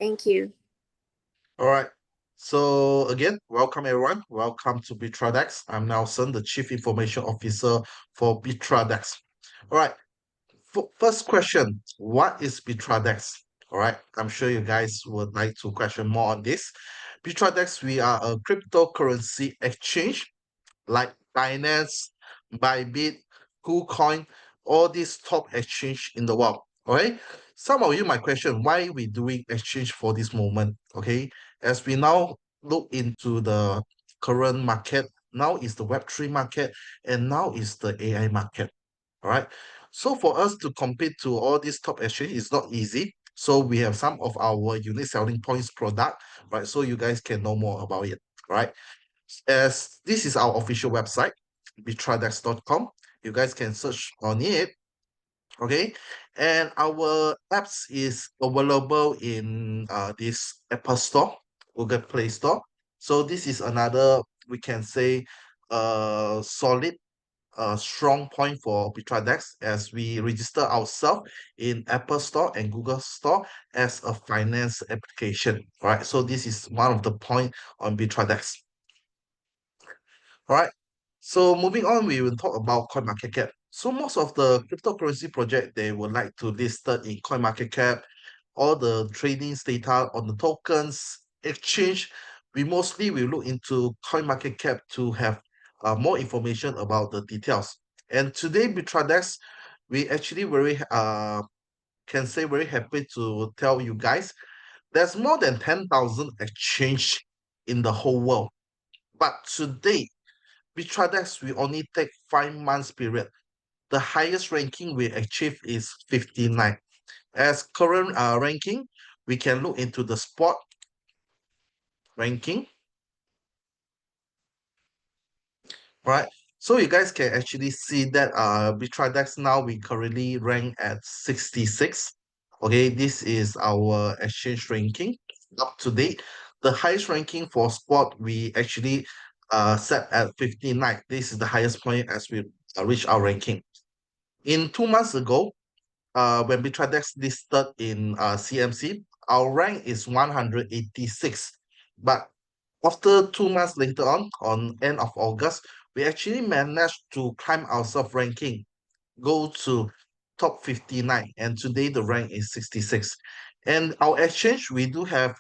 Thank you. All right. So again, welcome everyone. Welcome to BitradEx. I'm Nelson, the Chief Information Officer for BitradEx. All right. First question, what is BitradEx? All right. I'm sure you guys would like to question more on this. BitradEx, we are a cryptocurrency exchange like Binance, Bybit, KuCoin, all these top exchange in the world. Okay. Some of you might question why we doing exchange for this moment. Okay. As we now look into the current market, now is the Web3 market, and now is the AI market. All right. So for us to compete to all these top exchange is not easy. So we have some of our unique selling points product, right? So you guys can know more about it, right? As this is our official website, bitradex.com. You guys can search on it, okay? And our apps is available in this Apple Store, Google Play Store. So this is another, we can say, solid strong point for BitradEx as we register ourselves in Apple Store and Google Store as a finance application. Right. So this is one of the point on BitradEx. All right. So moving on, we will talk about CoinMarketCap. So most of the cryptocurrency project they would like to list it in CoinMarketCap, all the trading data on the tokens exchange. We mostly will look into CoinMarketCap to have more information about the details. And today, Bitradex, we actually very can say very happy to tell you guys there's more than 10,000 exchange in the whole world. But today, Bitradex, we only take 5 months period. The highest ranking we achieve is 59. As current ranking, we can look into the spot ranking, right? So you guys can actually see that BitradEx now we currently rank at 66. Okay, this is our exchange ranking up to date. The highest ranking for spot we actually set at 59. This is the highest point as we reach our ranking. In 2 months ago, when BitradEx listed in CMC, our rank is 186. But after 2 months later on end of August, we actually managed to climb ourselves ranking, go to top 59, and today the rank is 66. And our exchange, we do have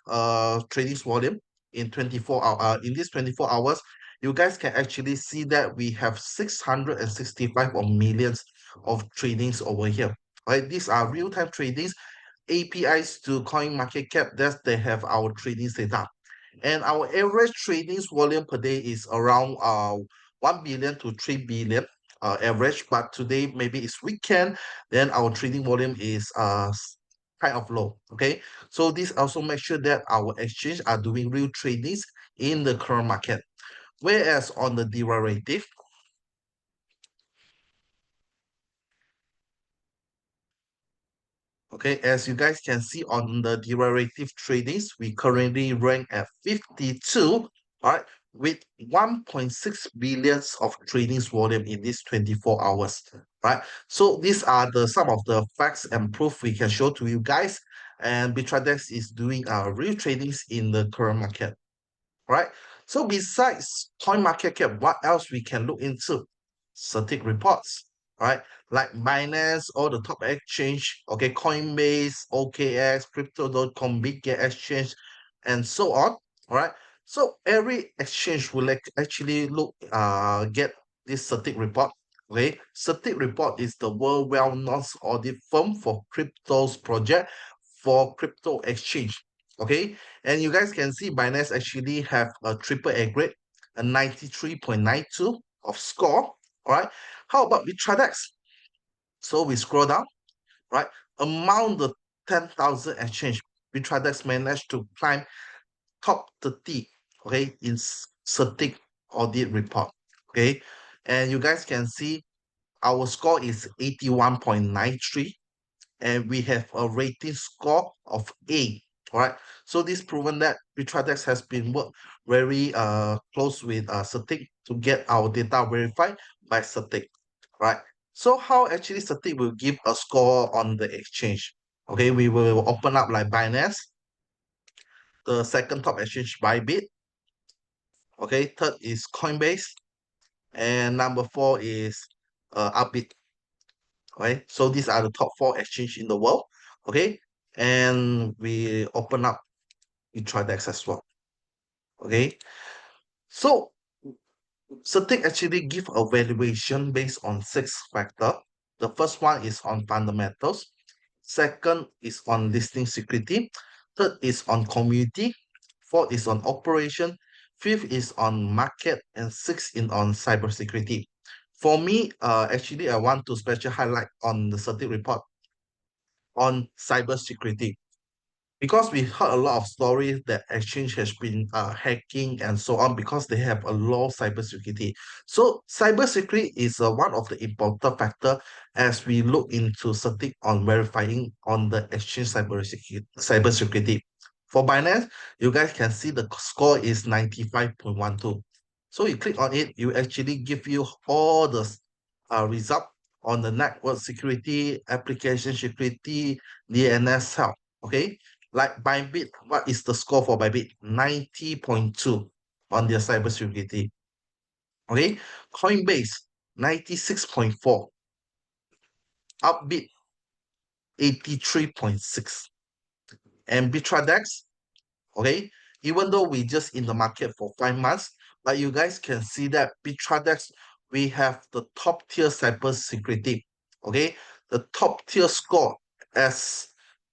trading volume in 24 hour in these 24 hours. You guys can actually see that we have 665 of millions of tradings over here. Right, these are real-time tradings, APIs to coin market cap that they have our trading data. And our average trading volume per day is around 1 billion to 3 billion average. But today maybe it's weekend, then our trading volume is kind of low. Okay. So this also makes sure that our exchange are doing real tradings in the current market. Whereas on the derivative, okay, as you guys can see on the derivative tradings, we currently rank at 52, all right, with 1.6 billions of tradings volume in these 24 hours, right? So these are the some of the facts and proof we can show to you guys. And BitradEx is doing real tradings in the current market, right? So besides coin market cap, what else we can look into? Static reports, right? Like Binance, all the top exchange, okay, Coinbase, OKX, Crypto.com, Big Get Exchange, and so on. All right. So every exchange will actually look get this static report. Okay. Static report is the world well-known audit firm for cryptos project for crypto exchange. Okay. And you guys can see Binance actually have a triple A grade, a 93.92 of score. All right. How about with TradeX? So we scroll down, right? Among the 10,000 exchange, BitradEx managed to climb top 30, okay, in static audit report, okay? And you guys can see our score is 81.93 and we have a rating score of A. All right. So this proven that BitradEx has been work very close with Certic to get our data verified by Certic. Right. So how actually Certic will give a score on the exchange? Okay, we will open up like Binance. The second top exchange Bybit. Okay, third is Coinbase, and number four is Upbit. Okay, so these are the top four exchange in the world. Okay, and we open up BitradEx as well. Okay, so Certic actually give a valuation based on six factor. The first one is on fundamentals. Second is on listing security. Third is on community. Fourth is on operation. Fifth is on market, and sixth is on cybersecurity. For me, actually, I want to special highlight on the Certic report on cybersecurity because we heard a lot of stories that exchange has been hacking and so on because they have a low cybersecurity. So cybersecurity is one of the important factor as we look into setting on verifying on the exchange cybersecurity. Cybersecurity. For Binance, you guys can see the score is 95.12. So you click on it, you actually give you all the result on the network security, application security, DNS help. Okay, like Bybit, what is the score for Bybit? 90.2 on their cybersecurity. Okay, Coinbase 96.4, Upbit 83.6, and BitradEx. Okay, even though we just in the market for 5 months, but you guys can see that BitradEx we have the top tier cybersecurity. Okay, the top tier score as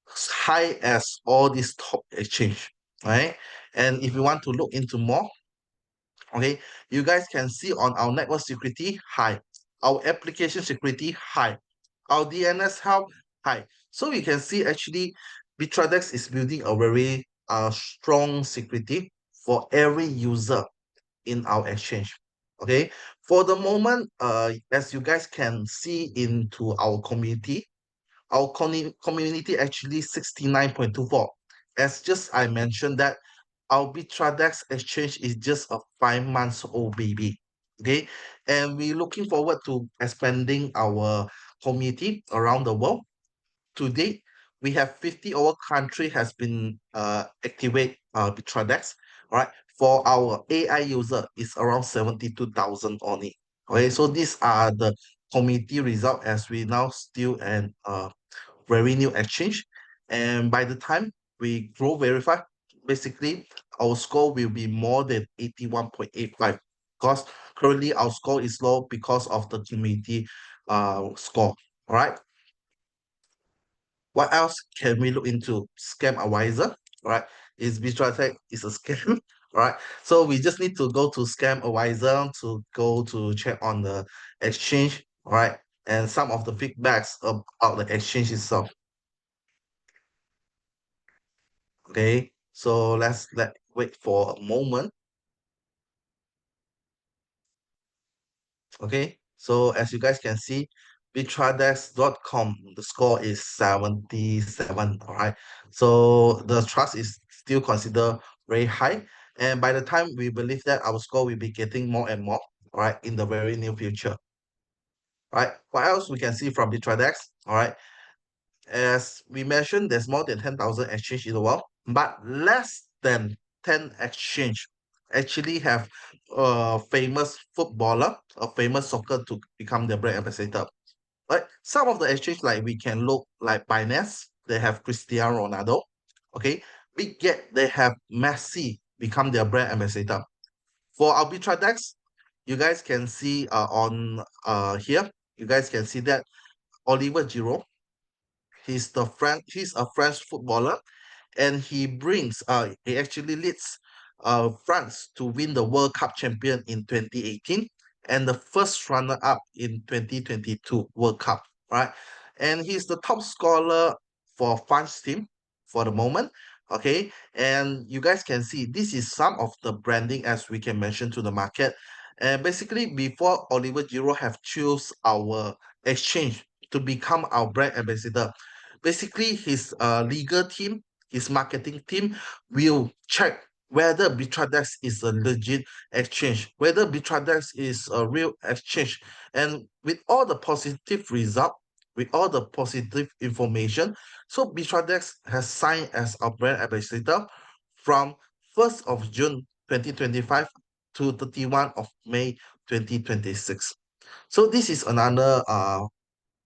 high as all these top exchange. Right, and if you want to look into more, okay, you guys can see on our network security high, our application security high, our DNS help high. So you can see actually BitradEx is building a very strong security for every user in our exchange. Okay, for the moment, as you guys can see into our community, our community actually 69.24. As just I mentioned that our BitradEx exchange is just a 5 months old baby. Okay, and we're looking forward to expanding our community around the world. To date, we have 50 over country has been activate BitradEx. All right, for our AI user, it's around 72,000 only. Okay, so these are the community result as we now still and revenue exchange. And by the time we grow verify, basically our score will be more than 81.85 because currently our score is low because of the community score. All right. What else can we look into? Scam advisor, all right? Is BitradTech is a scam, all right? So we just need to go to scam advisor to go to check on the exchange, all right? And some of the feedbacks about the exchange itself. Okay, so let wait for a moment. Okay, so as you guys can see, bitradex.com, the score is 77. All right, so the trust is still considered very high, and by the time we believe that our score will be getting more and more, all right, in the very near future. All right, what else we can see from bitradex? All right, as we mentioned, there's more than 10,000 exchange in the world, but less than 10 exchange actually have a famous footballer, a famous soccer to become their brand ambassador. Like some of the exchange, like we can look like Binance, they have Cristiano Ronaldo. Okay, Big Get, they have Messi become their brand ambassador. For Arbitradex, you guys can see on here, you guys can see that Oliver Giroud, he's a French footballer and he actually leads France to win the World Cup champion in 2018 and the first runner up in 2022 World Cup, right? And he's the top scorer for France team for the moment. Okay, and you guys can see this is some of the branding as we can mention to the market. And basically, before Oliver Giroud have choose our exchange to become our brand ambassador, basically his legal team, his marketing team will check whether BitradEx is a legit exchange, whether BitradEx is a real exchange. And with all the positive result, with all the positive information, so BitradEx has signed as a brand ambassador from 1st of June 2025 to 31 of May 2026. So this is another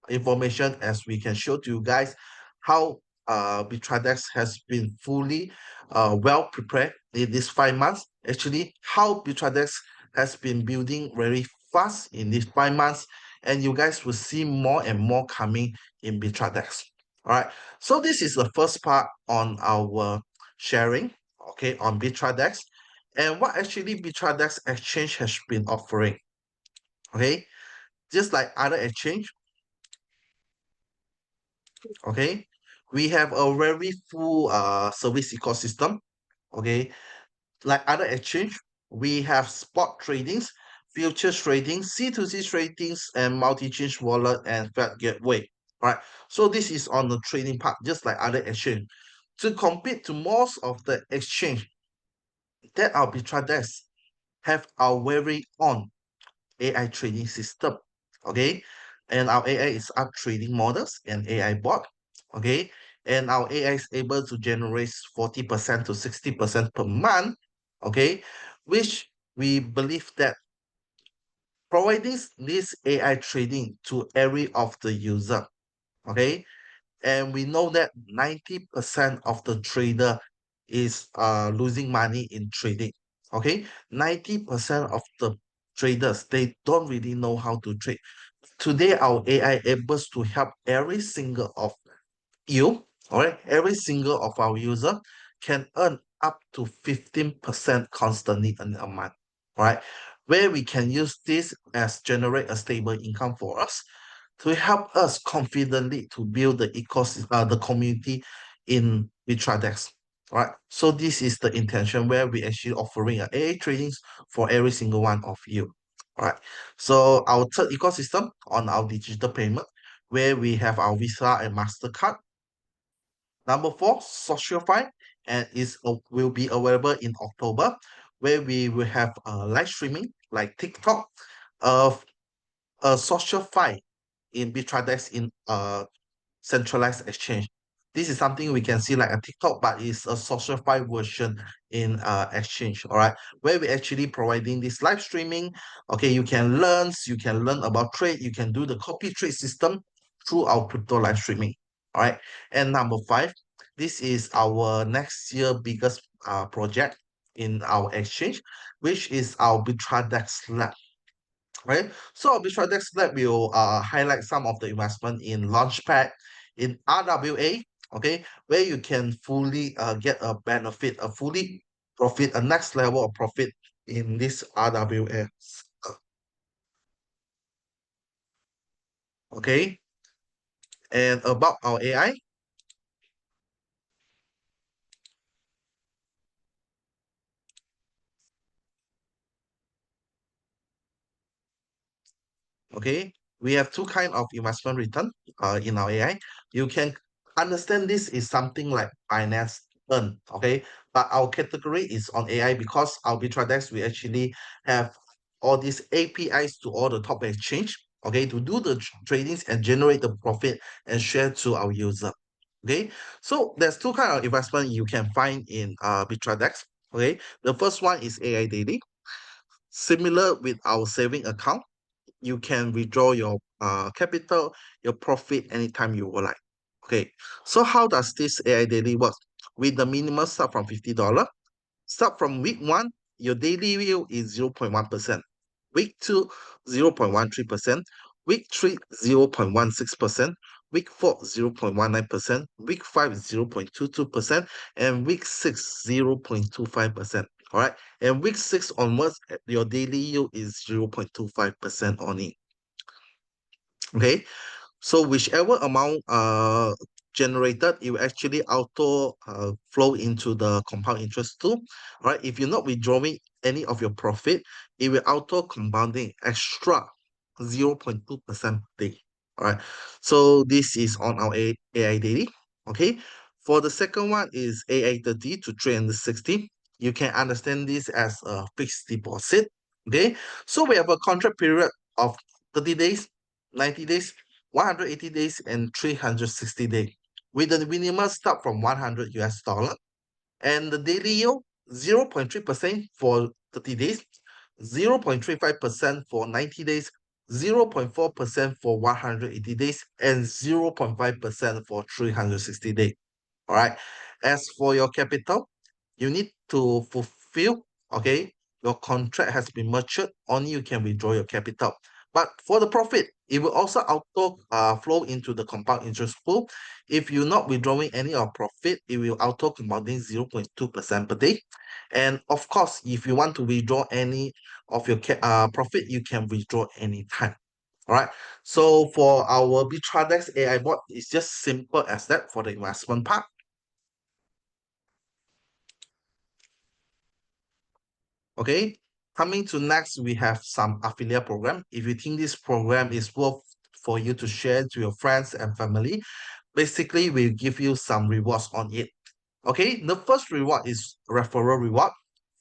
information as we can show to you guys how BitradEx has been fully well prepared in these 5 months. Actually, how BitradEx has been building very fast in these 5 months, and you guys will see more and more coming in BitradEx. All right, so this is the first part on our sharing, okay, on BitradEx, and what actually BitradEx exchange has been offering. Okay, just like other exchange, okay, we have a very full service ecosystem. Okay, like other exchange, we have spot tradings, futures trading, C2C tradings, and multi-chain wallet and Fed gateway. All right, so this is on the trading part, just like other exchange. To compete to most of the exchange that are BitradEx have our very own AI trading system. Okay, and our AI is up trading models and AI bot. Okay, and our AI is able to generate 40% to 60% per month. Okay, which we believe that providing this AI trading to every of the user. Okay, and we know that 90% of the trader is losing money in trading. Okay, 90% of the traders, they don't really know how to trade. Today our AI able to help every single of you, all right, every single of our user can earn up to 15% constantly in a month, all right, where we can use this as generate a stable income for us to help us confidently to build the ecosystem, the community in BitradEx. Right. So this is the intention where we actually offering a AA tradings for every single one of you. All right. So our third ecosystem on our digital payment, where we have our Visa and MasterCard. Number four, Socialfy, and will be available in October, where we will have live streaming like TikTok, uh, a Socialfy in BitradEx in centralized exchange. This is something we can see like a TikTok, but it's a socialified version in exchange, all right, where we actually providing this live streaming. Okay, you can learn about trade, you can do the copy trade system through our crypto live streaming, all right. And number five, this is our next year biggest project in our exchange, which is our BitradEx Lab, right? So Bistro Dex Lab will highlight some of the investment in Launchpad, in RWA, okay, where you can fully get a benefit, a fully profit, a next level of profit in this RWA. Okay, and about our AI, okay, we have two kind of investment return in our AI. You can understand this is something like finance earn, okay, but our category is on AI because our BitradEx we actually have all these APIs to all the top exchange, okay, to do the tradings and generate the profit and share to our user. Okay, so there's two kind of investment you can find in BitradEx. Okay, the first one is AI daily, similar with our saving account. You can withdraw your capital, your profit anytime you would like. Okay, so how does this AI daily work? With the minimum start from $50, start from week one, your daily yield is 0.1%. Week two, 0.13%. Week three, 0.16%. Week four, 0.19%. Week five, 0.22%. And week six, 0.25%. All right. And week six onwards, your daily yield is 0.25% only. Okay. So whichever amount generated, it will actually auto flow into the compound interest too. All right. If you're not withdrawing any of your profit, it will auto compounding extra 0.2% per day. All right. So this is on our AI daily. Okay. For the second one is AI 30 to 360. You can understand this as a fixed deposit. Okay. So we have a contract period of 30 days, 90 days, 180 days, and 360 days. With the minimum start from 100 US dollar And the daily yield 0.3% for 30 days, 0.35% for 90 days, 0.4% for 180 days, and 0.5% for 360 days. All right. As for your capital, you need to fulfill, okay, your contract has been matured, only you can withdraw your capital. But for the profit, it will also auto flow into the compound interest pool. If you're not withdrawing any of profit, it will auto compounding 0.2% per day. And of course, if you want to withdraw any of your profit, you can withdraw anytime. All right. So for our BitradEx AI bot, it's just simple as that for the investment part. Okay, coming to next, we have some affiliate program. If you think this program is worth for you to share to your friends and family, basically we'll give you some rewards on it. Okay, the first reward is referral reward.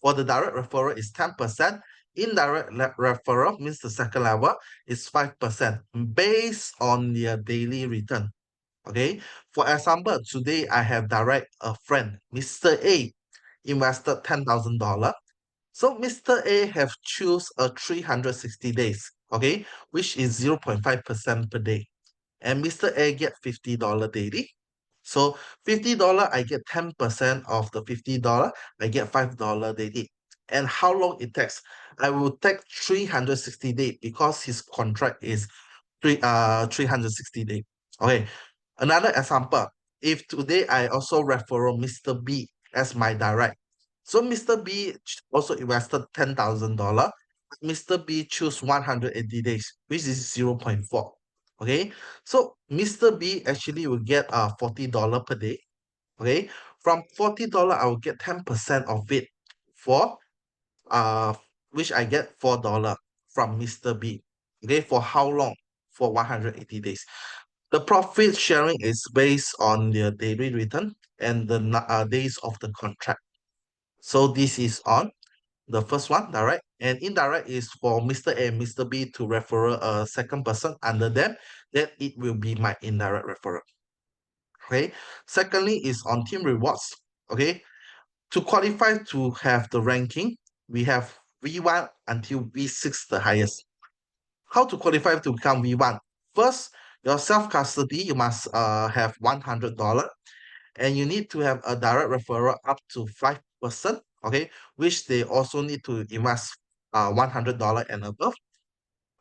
For the direct referral is 10%. Indirect referral means the second level is 5% based on their daily return. Okay, for example, today I have direct a friend, Mr. A, invested $10,000. So Mr. A have choose a 360 days, okay, which is 0.5% per day. And Mr. A get $50 daily. So $50, I get 10% of the $50, I get $5 daily. And how long it takes? I will take 360 days because his contract is 360 days. Okay. Another example, if today I also refer Mr. B as my direct. So Mr. B also invested $10,000. Mr. B choose 180 days, which is 0.4. Okay. So Mr. B actually will get $40 per day. Okay. From $40, I will get 10% of it for uh which I get $4 from Mr. B. Okay, for how long? For 180 days. The profit sharing is based on the daily return and the days of the contract. So this is on the first one, direct, and indirect is for Mr. A and Mr. B to refer a second person under them, then it will be my indirect referral. Okay. Secondly is on team rewards. Okay. To qualify to have the ranking, we have V1 until V6 the highest. How to qualify to become V1? First, your self-custody, you must have $100 and you need to have a direct referral up to 5%, okay, which they also need to invest $100 and above.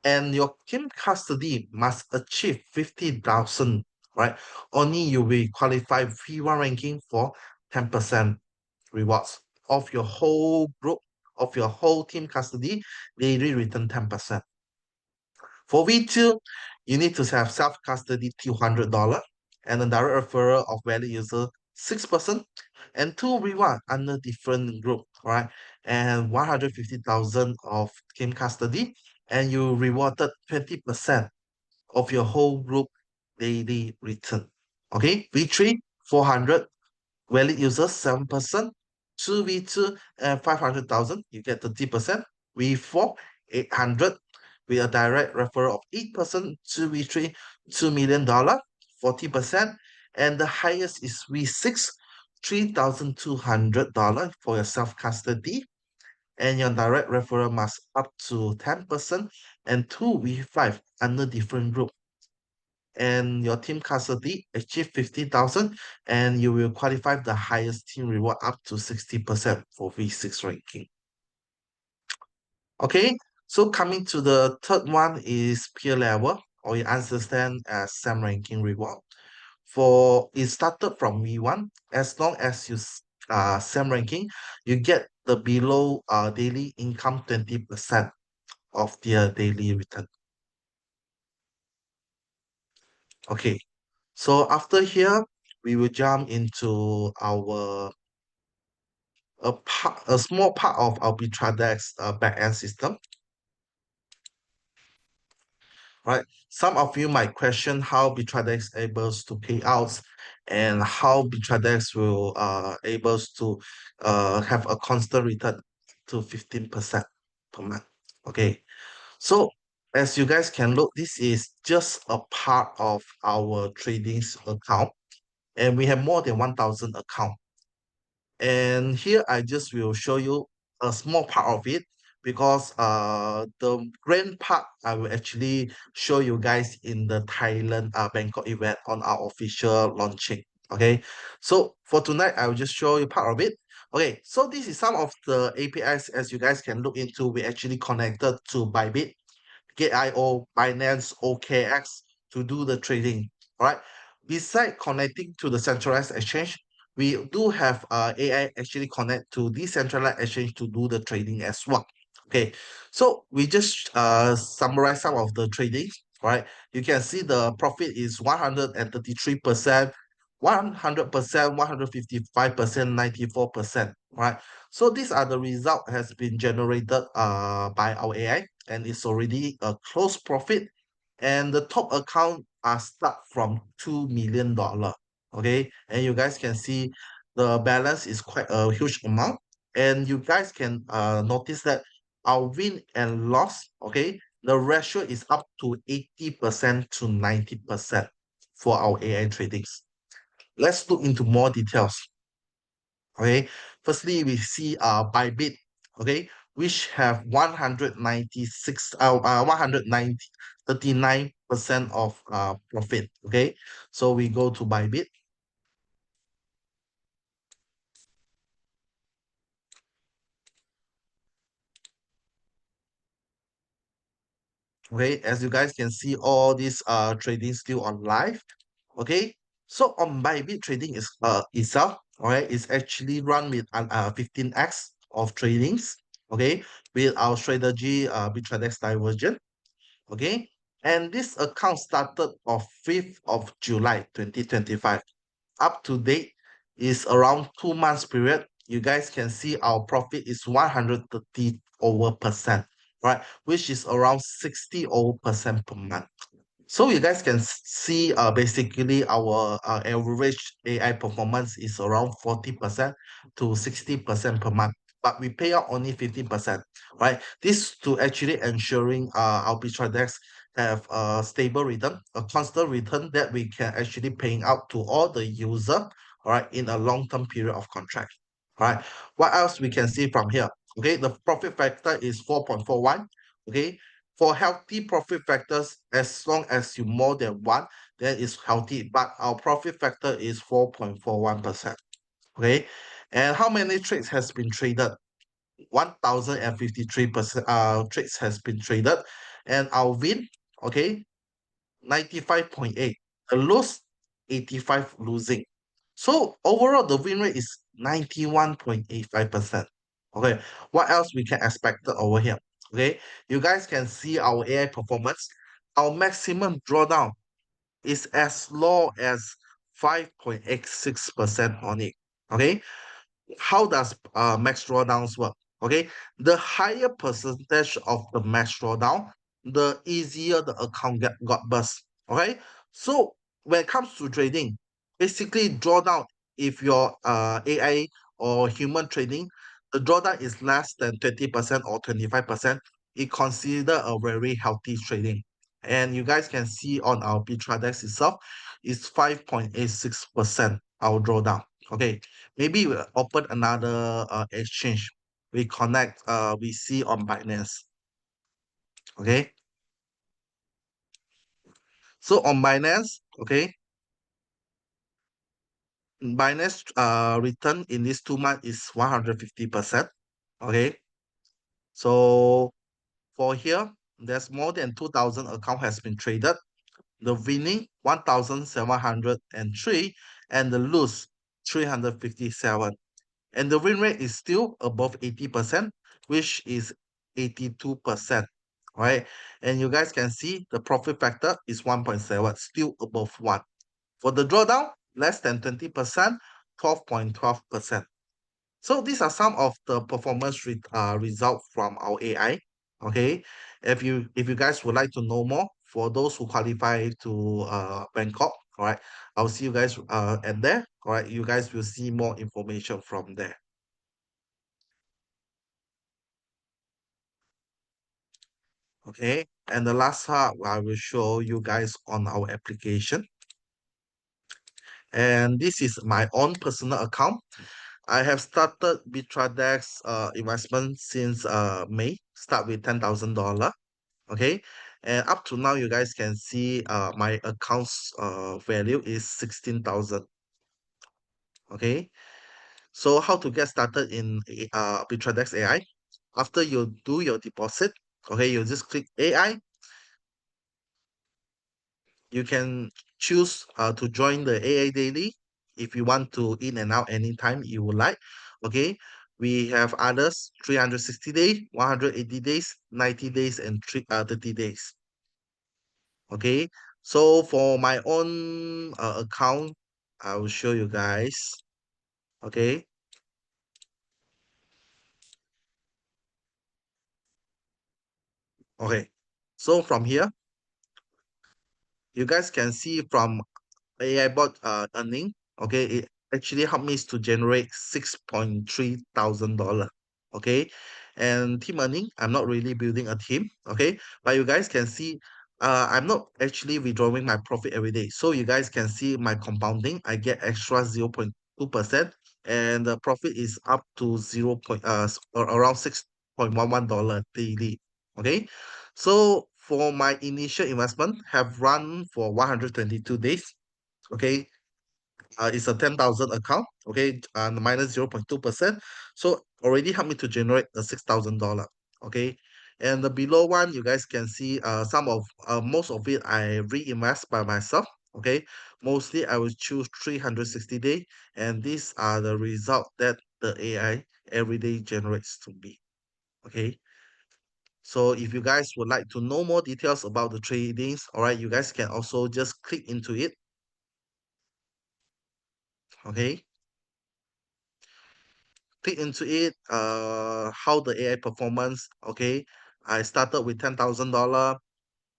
And your team custody must achieve 50,000, right? Only you will qualify V1 ranking for 10% rewards of your whole group, of your whole team custody, daily return 10%. For V2, you need to have self-custody $200 and a direct referral of valid user 6% and two reward under different group, right? And 150,000 of team custody and you rewarded 20% of your whole group daily return. Okay, V3, 400 valid users 7%, 2v2 and 500,000, you get 30%, v4 800 with a direct referral of 8%, 2v3 $2 million, 40%, and the highest is v6 $3,200 for your self-custody, and your direct referral must up to 10%, and 2v5 under different group and your team custody achieve 50,000 and you will qualify the highest team reward up to 60% for V6 ranking. Okay, so coming to the third one is peer level or you understand as SAM ranking reward. For it started from V1, as long as you SAM ranking, you get the below daily income 20% of their daily return. Okay, so after here, we will jump into our a small part of our BitradEx backend system. Right? Some of you might question how BitradEx able to pay outs and how BitradEx will able to have a constant return to 15% per month. Okay, so as you guys can look, this is just a part of our trading account, and we have more than 1,000 accounts. And here I just will show you a small part of it because the grand part I will actually show you guys in the Thailand Bangkok event on our official launching. Okay, so for tonight I will just show you part of it. Okay, so this is some of the APIs as you guys can look into. We actually connected to Bybit, Gate.io, Binance, OKX to do the trading. All right. Beside connecting to the centralized exchange, we do have AI actually connect to decentralized exchange to do the trading as well. Okay, so we just summarize some of the trading. Right, you can see the profit is 133%, 100%, 155%, 94%. Right, so these are the result has been generated by our AI and it's already a close profit. And the top account are start from $2 million. Okay, and you guys can see the balance is quite a huge amount. And you guys can notice that our win and loss, okay, the ratio is up to 80% to 90% for our AI tradings. Let's look into more details. Okay, firstly we see Bybit, okay, which have 139% of profit. Okay, so we go to Bybit. Okay, as you guys can see all these trading still on live. Okay, so on Bybit trading is itself, alright, is actually run with 15x of tradings. Okay, with our strategy BitradEx diversion. Okay, and this account started on 5th of July 2025. Up to date is around 2 months period. You guys can see our profit is 130 over percent, right? Which is around 60 over percent per month. So you guys can see basically our average AI performance is around 40% to 60% per month. But we pay out only 50%, right? This to actually ensuring our BitradEx have a stable return, a constant return that we can actually paying out to all the user, all right, in a long-term period of contract. All right. What else we can see from here? Okay, the profit factor is 4.41. Okay, for healthy profit factors, as long as you more than one, then it's healthy. But our profit factor is 4.41%. Okay. And how many trades has been traded? 1,053% trades has been traded. And our win, okay, 95.8. The loss, 85 losing. So overall, the win rate is 91.85%. Okay, what else we can expect over here? Okay, you guys can see our AI performance. Our maximum drawdown is as low as 5.86% on it. Okay, how does max drawdowns work? Okay, the higher percentage of the max drawdown, the easier the account got burst. Okay, so when it comes to trading, basically drawdown, if your AI or human trading, the drawdown is less than 20% or 25%, it consider a very healthy trading. And you guys can see on our BitradEx itself, it's 5.86% our drawdown. Okay, maybe we open another exchange. We connect, we see on Binance. Okay. So on Binance, okay, Binance return in these 2 months is 150%. Okay. So for here, there's more than 2,000 account has been traded. The winning 1,703 and the lose 357. And the win rate is still above 80%, which is 82%, right? And you guys can see the profit factor is 1.7, still above 1. For the drawdown, less than 20%, 12.12%. So these are some of the performance result from our AI. Okay, if you guys would like to know more, for those who qualify to Bangkok, all right, I'll see you guys at there. All right, you guys will see more information from there. Okay, and the last part I will show you guys on our application. And this is my own personal account. I have started BitradEx investment since May, start with $10,000. Okay. And up to now, you guys can see my account's value is 16,000. Okay. So how to get started in BitradEx AI? After you do your deposit, okay, you just click AI. You can choose to join the AI daily if you want to in and out anytime you would like. Okay, we have others 360 days, 180 days, 90 days, and 30 days. Okay, so for my own account, I will show you guys. Okay, okay, so from here, you guys can see from AI bot earning, okay, it actually helped me to generate 6.3 thousand dollar. Okay. And team earning, I'm not really building a team, okay, but you guys can see I'm not actually withdrawing my profit every day. So you guys can see my compounding, I get extra 0.2%, and the profit is up to 0 point around $6.11 daily. Okay. So for my initial investment have run for 122 days. Okay, it's a 10,000 account, okay, and minus 0.2%. So already helped me to generate the $6,000. Okay. And the below one, you guys can see some of most of it I reinvest by myself. Okay, mostly I will choose 360 day, and these are the result that the AI every day generates to me. Okay. So if you guys would like to know more details about the tradings, all right, you guys can also just click into it. Okay, click into it, how the AI performance. Okay, I started with $10,000.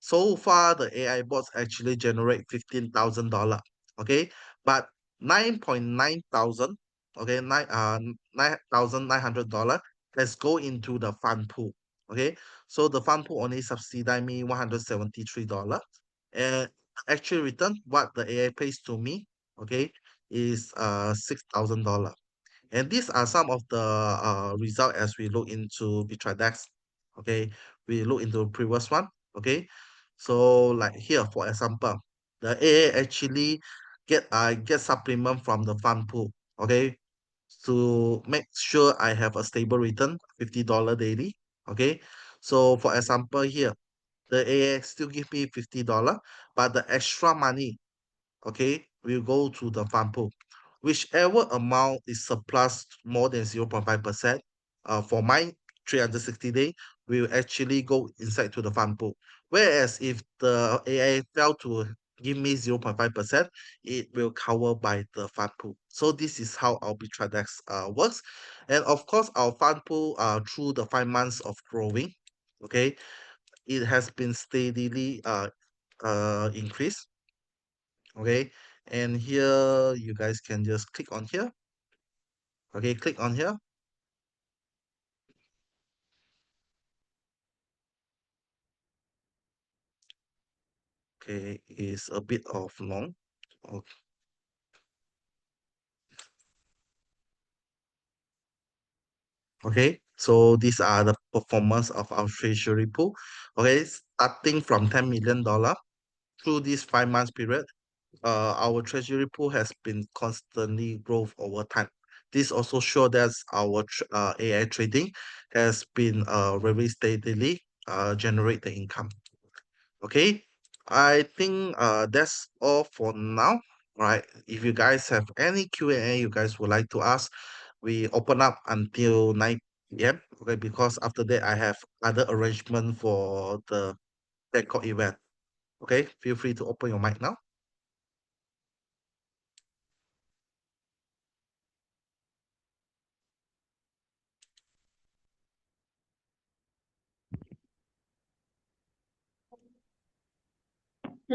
So far, the AI bots actually generate $15,000. Okay, but 9.9 thousand, okay, 9,900 dollars has go into the fund pool. Okay, so the fund pool only subsidize me $173, and actual return what the AI pays to me, okay, is $6,000. And these are some of the result as we look into BitradEx. Okay, we look into the previous one. Okay, so like here, for example, the AA actually get supplement from the fund pool. Okay, to make sure I have a stable return, $50 daily. Okay, so for example here, the AA still give me $50, but the extra money, okay, will go to the fund pool. Whichever amount is surplus more than 0.5%, for my 360 day, will actually go inside to the fund pool. Whereas if the AI fail to give me 0.5%, it will cover by the fund pool. So this is how our BitradEx works. And of course, our fund pool through the 5 months of growing, okay, it has been steadily increased. Okay, and here you guys can just click on here. Okay, click on here. Okay, it's a bit of long. Okay, okay, so these are the performance of our treasury pool. Okay, starting from $10 million through this 5 months period, our treasury pool has been constantly growth over time. This also shows that our AI trading has been very steadily generate the income. Okay, I think that's all for now. Right. If you guys have any Q&A you guys would like to ask, we open up until 9 p.m. Okay, because after that I have other arrangement for the Bangkok event. Okay, feel free to open your mic now.